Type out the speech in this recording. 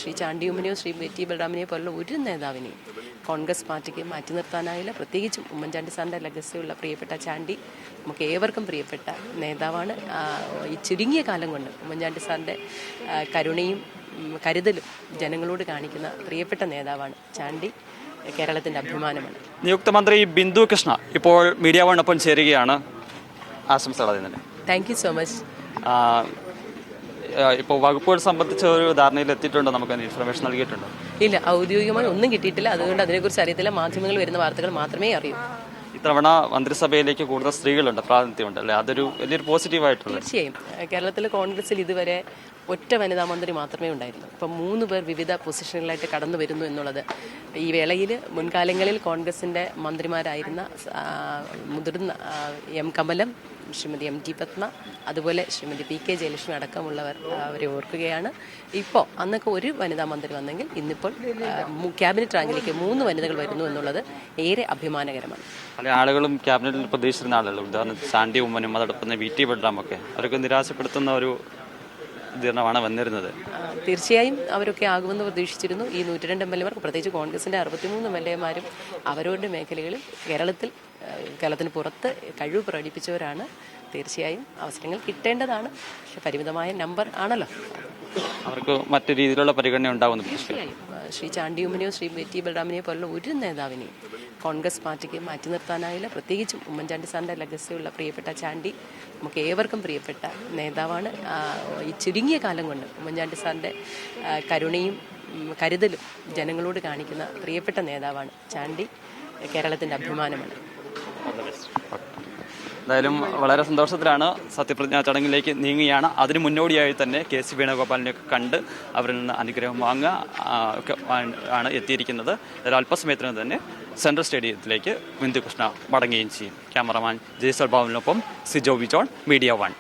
Shri Chandy ഉമ്മനെയോ Shri T ബലറാമിനെയോ പോലുള്ള ഒരു നേതാവിനെയും കോൺഗ്രസ് പാർട്ടിക്ക് മാറ്റി നിർത്താനായില്ല. പ്രത്യേകിച്ചും ഉമ്മൻചാണ്ടി സാറിൻ്റെ ലെഗസിയുള്ള പ്രിയപ്പെട്ട ചാണ്ടി നമുക്ക് ഏവർക്കും പ്രിയപ്പെട്ട നേതാവാണ്. ഈ ചുരുങ്ങിയ കാലം കൊണ്ട് ഉമ്മൻചാണ്ടി സാറിൻ്റെ കരുണയും കരുതലും ജനങ്ങളോട് കാണിക്കുന്ന പ്രിയപ്പെട്ട നേതാവാണ് ചാണ്ടി. കേരളത്തിൻ്റെ അഭിമാനമാണ്. നിയുക്ത മന്ത്രി ബിന്ദു കൃഷ്ണ ഇപ്പോൾ മീഡിയ വണ്ണൊപ്പം ചേരുകയാണ്. ആശംസകൾ അതിന്. Thank you so much. ഇപ്പോൾ വകുപ്പുകൾ സംബന്ധിച്ച ഒരു ധാരണയിൽ എത്തിയിട്ടുണ്ടോ? നമുക്ക് ഇൻഫർമേഷൻ നൽകിയിട്ടുണ്ടോ? ഇല്ല, ഔദ്യോഗികമായി ഒന്നും കിട്ടിയിട്ടില്ല. അതുകൊണ്ട് അതിനെക്കുറിച്ച് അറിയത്തില്ല. മാധ്യമങ്ങളിൽ വരുന്ന വാർത്തകൾ മാത്രമേ അറിയൂ. ഇത്തവണ മന്ത്രിസഭയിലേക്ക് കൂടുതൽ സ്ത്രീകളുണ്ട്, പ്രാതിനിധ്യമുണ്ട് അല്ലേ? അതൊരു വലിയൊരു പോസിറ്റീവായിട്ടുള്ള. തീർച്ചയായും കേരളത്തിലെ കോൺഗ്രസിൽ ഇതുവരെ ഒറ്റ വനിതാ മന്ത്രി മാത്രമേ ഉണ്ടായിരുന്നു. ഇപ്പം 3 പേർ വിവിധ പൊസിഷനുകളായിട്ട് കടന്നു വരുന്നു എന്നുള്ളത് ഈ വേളയിൽ മുൻകാലങ്ങളിൽ കോൺഗ്രസിൻ്റെ മന്ത്രിമാരായിരുന്ന മുതിർന്ന എം കമലം, ശ്രീമതി MT പത്മ, അതുപോലെ ശ്രീമതി PK ജയലക്ഷ്മി അടക്കമുള്ളവർ അവരെ ഓർക്കുകയാണ്. ഇപ്പോൾ അന്നൊക്കെ ഒരു വനിതാ മന്ത്രി വന്നെങ്കിൽ ഇന്നിപ്പോൾ ക്യാബിനറ്റ് റാങ്കിലേക്ക് 3 വനിതകൾ വരുന്നു എന്നുള്ളത് ഏറെ അഭിമാനകരമാണ്. പല ആളുകളും ക്യാബിനറ്റിൽ പ്രതീക്ഷിച്ചിരുന്ന ആളുകൾ, ഉദാഹരണത്തിന് ചാണ്ടി ഉമ്മനും അതോടൊപ്പം VT ബലറാമൊക്കെ, അവരൊക്കെ നിരാശപ്പെടുത്തുന്ന ഒരു ാണ് വന്നിരുന്നത്. തീർച്ചയായും അവരൊക്കെ ആകുമെന്ന് പ്രതീക്ഷിച്ചിരുന്നു. ഈ 102 MLA പ്രത്യേകിച്ച് കോൺഗ്രസിൻ്റെ 63 MLA അവരവരുടെ മേഖലകളിൽ കേരളത്തിന് പുറത്ത് കഴിവ് പ്രകടിപ്പിച്ചവരാണ്. തീർച്ചയായും അവസരങ്ങൾ കിട്ടേണ്ടതാണ്. പക്ഷെ പരിമിതമായ നമ്പർ ആണല്ലോ. അവർക്ക് മറ്റു രീതിയിലുള്ള പരിഗണന ഉണ്ടാകുന്നു. തീർച്ചയായും ശ്രീ ചാണ്ടി ഉമ്മനെയോ ശ്രീ ടി ബലറാമിനെയോ പോലുള്ള ഒരു നേതാവിനെയും കോൺഗ്രസ് പാർട്ടിക്ക് മാറ്റി നിർത്താനായില്ല. പ്രത്യേകിച്ചും ഉമ്മൻചാണ്ടി സാറിൻ്റെ ലെഗസിയുള്ള പ്രിയപ്പെട്ട ചാണ്ടി നമുക്ക് ഏവർക്കും പ്രിയപ്പെട്ട നേതാവാണ്. ഈ ചുരുങ്ങിയ കാലം കൊണ്ട് ഉമ്മൻചാണ്ടി സാറിൻ്റെ കരുണയും കരുതലും ജനങ്ങളോട് കാണിക്കുന്ന പ്രിയപ്പെട്ട നേതാവാണ് ചാണ്ടി. കേരളത്തിൻ്റെ അഭിമാനമാണ്. എന്തായാലും വളരെ സന്തോഷത്തിലാണ്. സത്യപ്രതിജ്ഞാ ചടങ്ങിലേക്ക് നീങ്ങുകയാണ്. അതിന് മുന്നോടിയായി തന്നെ KC വേണുഗോപാലിനെയൊക്കെ കണ്ട് അവരിൽ നിന്ന് അനുഗ്രഹം വാങ്ങുക ഒക്കെ ആണ് എത്തിയിരിക്കുന്നത്. അല്പസമയത്തിന് തന്നെ സെൻട്രൽ സ്റ്റേഡിയത്തിലേക്ക് ബിന്ദു കൃഷ്ണ മടങ്ങുകയും ചെയ്യും. ക്യാമറമാൻ ജയ്സൽ ബാബുവിനൊപ്പം സിജോ വിജോൺ, മീഡിയ 1.